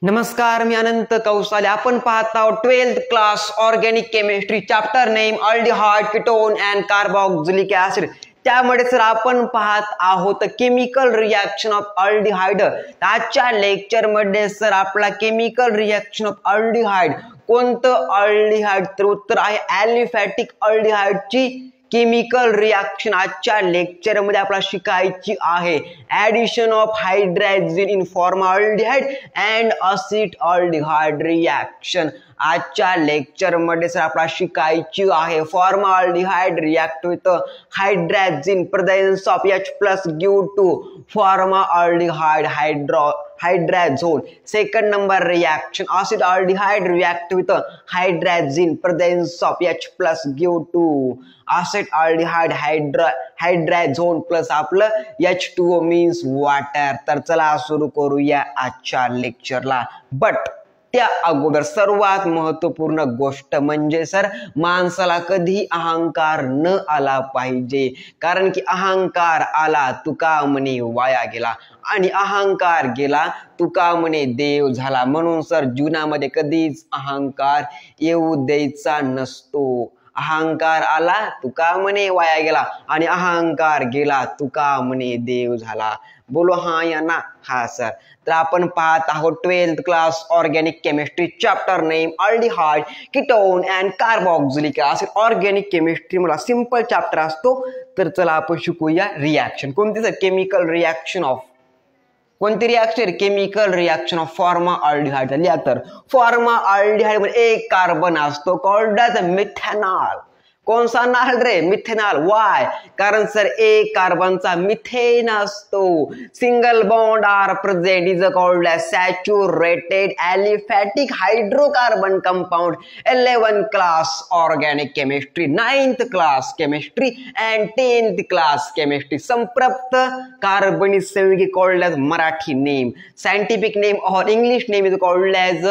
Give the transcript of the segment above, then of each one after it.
नमस्कार, मी अनंत कौसाले. आपण पाहत आहोत 12th class organic chemistry, chapter name aldehyde, ketone and carboxylic acid. त्यामध्ये सर आपण पाहत आहोत केमिकल रिएक्शन ऑफ अल्डिहाइड. आजच्या लेक्चर मध्ये सर आपला केमिकल रिएक्शन ऑफ अल्डिहाइड कोणतं अल्डिहाइड, तर उत्तर आहे ॲलिफॅटिक अल्डिहाइडची केमिकल रिएक्शन आजच्या लेक्चर मध्ये आपल्याला शिकायची आहे. Addition of hydrogen in formaldehyde and acetaldehyde reaction आजच्या लेक्चर मध्ये सर आपल्याला शिकायची आहे. Formaldehyde react with hydrogen presence of H+ give to formaldehyde hydrazone. Second number reaction, acetaldehyde react with hydrazine presence of H+ give to acetaldehyde hydrazone plus आपलं H2O means water. तर चला सुरू करूया आजच्या लेक्चरला. बट त्या अगोदर सर्वात महत्वपूर्ण गोष्ट म्हणजे सर माणसाला कधी अहंकार न आला पाहिजे, कारण की अहंकार आला तुका म्हणे वाया गेला आणि अहंकार गेला तुका म्हणे देव झाला. म्हणून सर जीवनामध्ये कधीच अहंकार येऊ द्यायचा नसतो. अहंकार आला तुका म्हणे वाया गेला आणि अहंकार गेला तुका म्हणे देव झाला. बोलो हा या ना? हा सर. तर आपण पाहत आहोत 12th class organic chemistry, chapter name aldehyde, ketone and carboxylic acid. Organic chemistry मला सिंपल चॅप्टर असतो. तर चला आपण शिकूया रिएक्शन. कोणती सर? केमिकल रिएक्शन ऑफ कोणती reaction? Chemical reaction of formaldehyde. लिहा तर फॉर्मल्डिहाइड मध्ये एक कार्बन असतो कॉल्ड ॲज मिथेनॉल. कोणसा नाल रे? मिथेनॉल. वाय? कारण सर एक कार्बनचा मिथेन असतो. Single bond are present is called as saturated aliphatic hydrocarbon compound. 11th class organic chemistry, 9th class chemistry and 10th class chemistry. संपृक्त कार्बनिक संयुगी called as Marathi name. Scientific name और English name is called as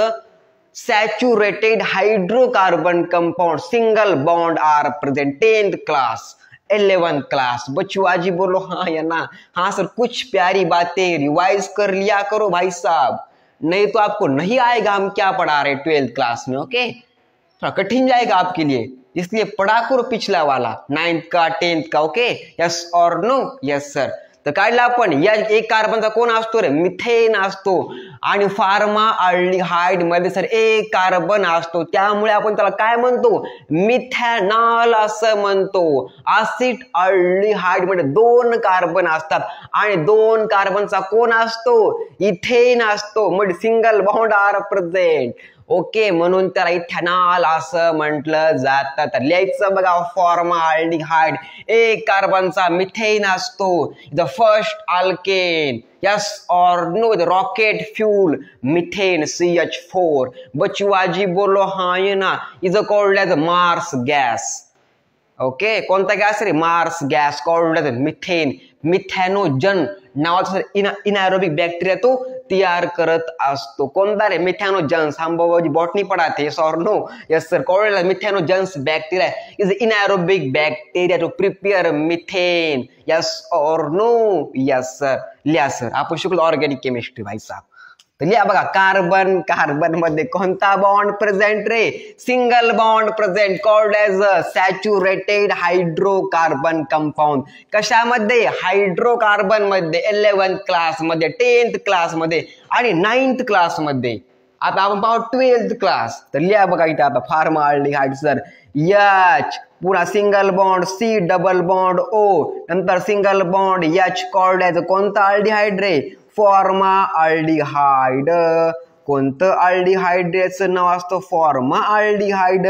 saturated hydrocarbon compound. Single bond are present. 10th class, 11th class. बच्चों आज ही बोलो हाँ या ना? हाँ सर. कुछ प्यारी बातें रिवाइज कर लिया करो भाई साहब, नहीं तो आपको नहीं आएगा हम क्या पढ़ा रहे 12th क्लास में. ओके, थोड़ा कठिन जाएगा आपके लिए, इसलिए पढ़ा करो पिछला वाला 9th का 10th का. ओके, यस और नो? Yes sir. तर काढला आपण या एक कार्बनचा कोण असतो रे? मिथेन असतो. आणि फॉर्मल्डिहाइड मध्ये सर एक कार्बन असतो, त्यामुळे आपण त्याला काय म्हणतो? मिथेनॉल असं म्हणतो. असिटल्डिहाइड मध्ये दोन कार्बन असतात आणि दोन कार्बनचा कोण असतो? इथेन असतो. म्हणजे single bond are present. Okay, म्हणून त्याला इथेनॉल असं म्हटलं जातं. तर लिहायचं बघा, फॉर्मल्डिहाइड एक कार्बनचा मिथेन असतो. The first alkane. यस और no? The rocket fuel methane CH4. बचवाजी बोलो हाँ ये ना? Is called as marsh gas. Okay, कोणता गॅस रे? Marsh gas called as methane. Methanogen नावाचा इनएरोबिक बॅक्टेरिया तो तयार करत असतो. कोणता रे? मिथॅनोजन्स. हम बॉटनी पढ़ाते. यस और no? Yes sir. Called as methanogens bacteria is anaerobic bacteria to prepare methane. Yes और नो? Yes sir. लिहा सर. आपण शिकलो ऑर्गॅनिक केमिस्ट्री भाई साहब. तर लिहा बघा, कार्बन मध्ये कोणता बॉन्ड प्रेझेंट रे? Single bond present called as saturated hydrocarbon compound. कशामध्ये? हायड्रोकार्बन मध्ये. 11th क्लास मध्ये, 10th क्लास मध्ये आणि 9th क्लास मध्ये. आता आपण पाहू 12th क्लास. तर लिहा बघा इथे आता फॉर्मल्डिहाइड सर. H पुन्हा single bond C, double bond O, नंतर single bond H called as कोणता अल्डिहाइड रे? फॉर्मल्डिहाइड. कोणतं अल्डिहाइडचं नाव असतं? Formaldehyde.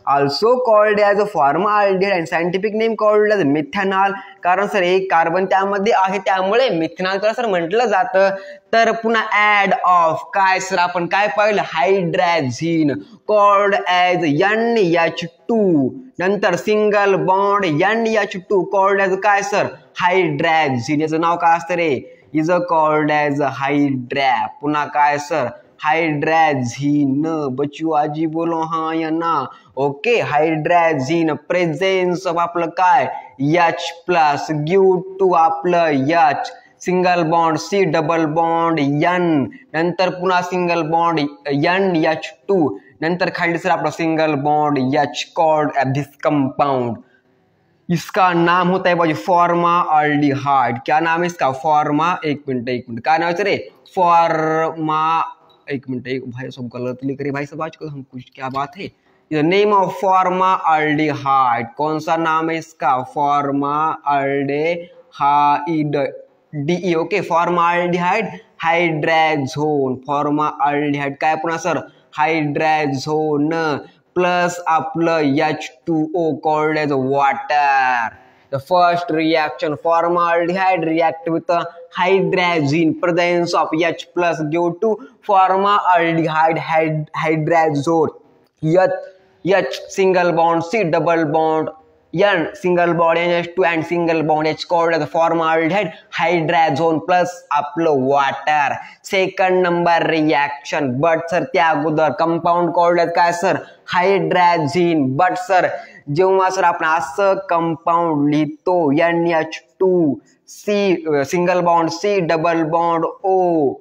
Also called as formaldehyde and scientific name called as methanol. कारण सर एक कार्बन त्यामध्ये आहे, त्यामुळे मिथेनॉल त्याला सर म्हटलं जातं. तर पुन्हा ऍड ऑफ काय सर? आपण काय पाहिलं? Hydrogen called as NH2. नंतर single bond NH2 called as काय सर? हायड्रोजन. याचं नाव काय असतं रे? Is called as hydra. पुन्हा काय सर? हायड्रोजन. बच्चू आजी बोलो हाँ या ना? ओके, हायड्रोजन प्रेझेन्स ऑफ आपलं काय? H+ गिव्ह टू आपलं H single bond C double bond N, नंतर पुन्हा सिंगल बॉन्ड NH2, नंतर खाली सर आपला सिंगल बॉन्ड H कॉल्ड दिस कंपाउंड, इसका नाम होता है भाई फॉर्माल्डिहाइड। क्या नाम है इसका? एक मिनट क्या नाम है रे? एक मिनट भाई सब गलत लिख रहे भाई सब आजकल हम कुछ, क्या बात है? द नेम ऑफ फॉर्माल्डिहाइड, कौन सा नाम है इसका? Formaldehyde DE, okay. Formaldehyde hydrazone, formaldehyde काय पुन्हा सर? हाइड्रेझोन प्लस आपलं H2O called as water. The first reaction, formaldehyde react with a hydrazine, presence of H plus give to formaldehyde hydrazone. H single bond C double bond N single bond NH2 and single bond H called as formaldehyde hydrazone plus आपलं water. Second number reaction, but sir त्या अगोदर compound called as काय sir? Hydrazine. But sir जेव्हा sir आपण असं compound लिहितो NH2C single bond C double bond O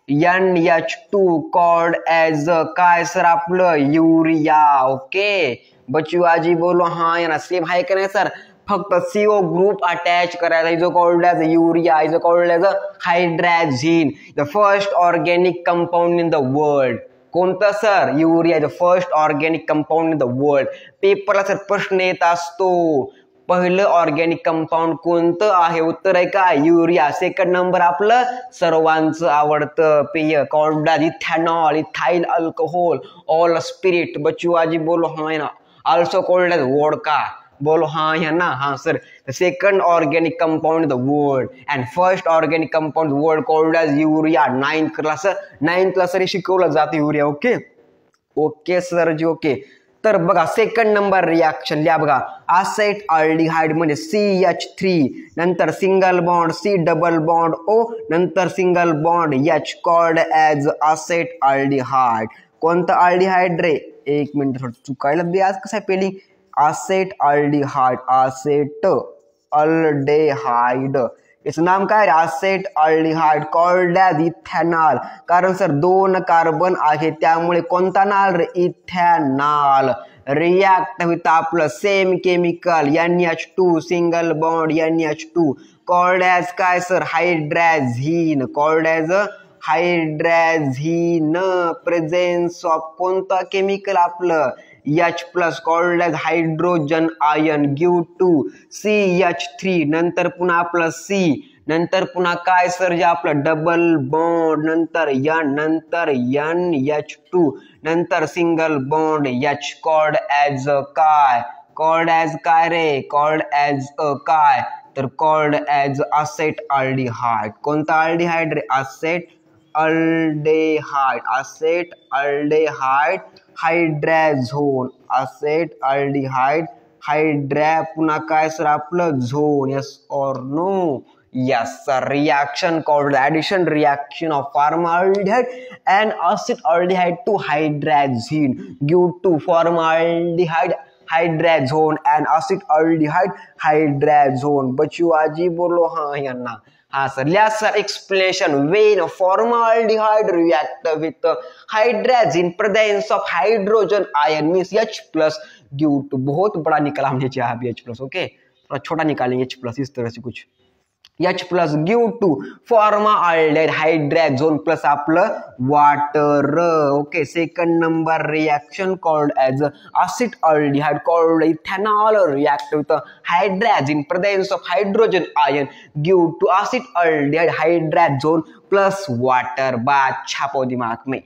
NH2 called as काय sir? आपलं युरिया, ओके। बच्चू आजी बोलो हाँ या ना, सेम आहे का नाही सर? फक्त CO ग्रुप अटॅच करायचा, is called as urea, is called as hydrazine, the first organic compound in the world. कोणता sir? Urea, the first organic compound in the world. पेपरला सर प्रश्न येत असतो, पहिलं ऑर्गॅनिक कंपाऊंड कोणतं आहे? उत्तर आहे का? युरिया. सेकंड नंबर आपलं सर्वांचं आवडतं पेय called ethanol, ethyl alcohol, all spirit. Bachchu आजी बोलो हाँ ना, ऑल्सो कॉल्ड एज वोडका. बोलो हाँ या ना? हाँ sir. The second organic compound in the world and first organic compound in the world called as urea. 9th class हे शिकवलं जातं युरिया, ओके ओके सर जी, ओके. तर बघा सेकंड नंबर रिॲक्शन लिहा बघा. असेट अल्डिहाइड म्हणजे CH3, नंतर single bond C double bond O, नंतर single bond H called as acetaldehyde. कोणतं अल्डिहाइड रे? एक मिनिट थोडं चुकायला दे, आज कसं आहे spelling? Acetaldehyde, acetaldehyde, याचं नाम काय? Acetaldehyde called as ethanal. कारण सर 2 कार्बन आहे त्यामुळे कोणता नाल रे? इथेनॉल. रिॲक्ट विथ आपलं same chemical NH2 single bond NH2 called as काय sir? Hydrazine, called as hydrazine. Presence of कोणता केमिकल? आपलं H plus called as hydrogen ion give to CH3, नंतर पुन्हा आपलं C, नंतर पुन्हा काय सर? जे आपलं डबल बॉन्ड, नंतर N, नंतर NH2, नंतर single bond H called as काय? कॉल्ड एज काय रे? कॉल्ड एज काय? तर कॉल्ड एज असेट अल्डिहाइड. कोणता अल्डिहाइड रे? Acetaldehyde, acetaldehyde hydrazone, acetaldehyde hydra पुन्हा काय सर? आपलं झोन. यस और no? Yes sir. Reaction called addition reaction of formaldehyde and acetaldehyde to hydrazine give to formaldehyde hydrazone and acetaldehyde hydrazone. Bachchu आजी बोलो हाँ यांना. हाँ sir. लिहा sir explanation. when formaldehyde react with hydrazine presence of hydrogen ion means H plus give to, बहुत बड़ा निकाला हमने चाहा भी H plus, ओके, थोड़ा छोटा निकालेंगे H plus इस तरह से कुछ. H plus give to formaldehyde hydrazone plus आपलं water, okay. Second number reaction called as acetaldehyde called ethanol react with hydrazine presence of hydrogen ion give to acetaldehyde hydrazone plus water. बात छापो दिमाग में.